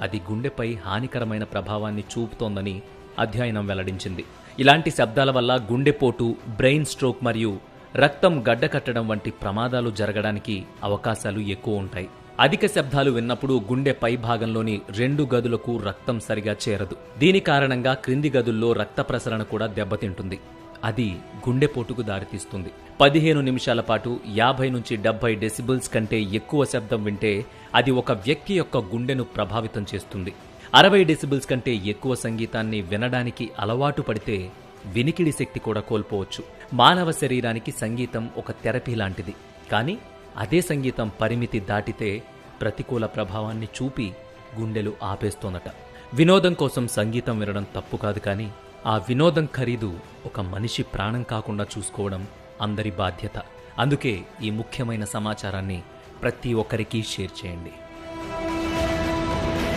అది గుండెపై హానికరమైన ప్రభావాన్ని చూపుతోందని అధ్యయనం వెల్లడించింది. ఇలాంటి శబ్దాల వల్ల గుండెపోటు, బ్రెయిన్ స్ట్రోక్ మరియు రక్తం గడ్డకట్టడం వంటి ప్రమాదాలు జరగడానికి అవకాశాలు ఎక్కువ ఉంటాయి. అధిక శబ్దాలు విన్నప్పుడు గుండె పై భాగంలోని 2 గదులకు రక్తం సరిగా చేరదు. దీని కారణంగా క్రింది గదుల్లో రక్త ప్రసరణ కూడా దెబ్బతింటుంది. అది గుండెపోటుకు దారితీస్తుంది. 15 నిమిషాల పాటు 50 నుంచి 70 డెసిబుల్స్ కంటే ఎక్కువ శబ్దం వింటే అది ఒక వ్యక్తి యొక్క గుండెను ప్రభావితం చేస్తుంది. 60 డెసిబుల్స్ కంటే ఎక్కువ సంగీతాన్ని వినడానికి అలవాటు పడితే వినికిడి శక్తి కూడా కోల్పోవచ్చు. మానవ శరీరానికి సంగీతం ఒక థెరపీ లాంటిది. కానీ అదే సంగీతం పరిమితి దాటితే ప్రతికూల ప్రభావాన్ని చూపి గుండెలు ఆపేస్తోందట. వినోదం కోసం సంగీతం వినడం తప్పు కాదు, కానీ ఆ వినోదం ఖరీదు ఒక మనిషి ప్రాణం కాకుండా చూసుకోవడం అందరి బాధ్యత. అందుకే ఈ ముఖ్యమైన సమాచారాన్ని ప్రతి ఒక్కరికి షేర్ చేయండి.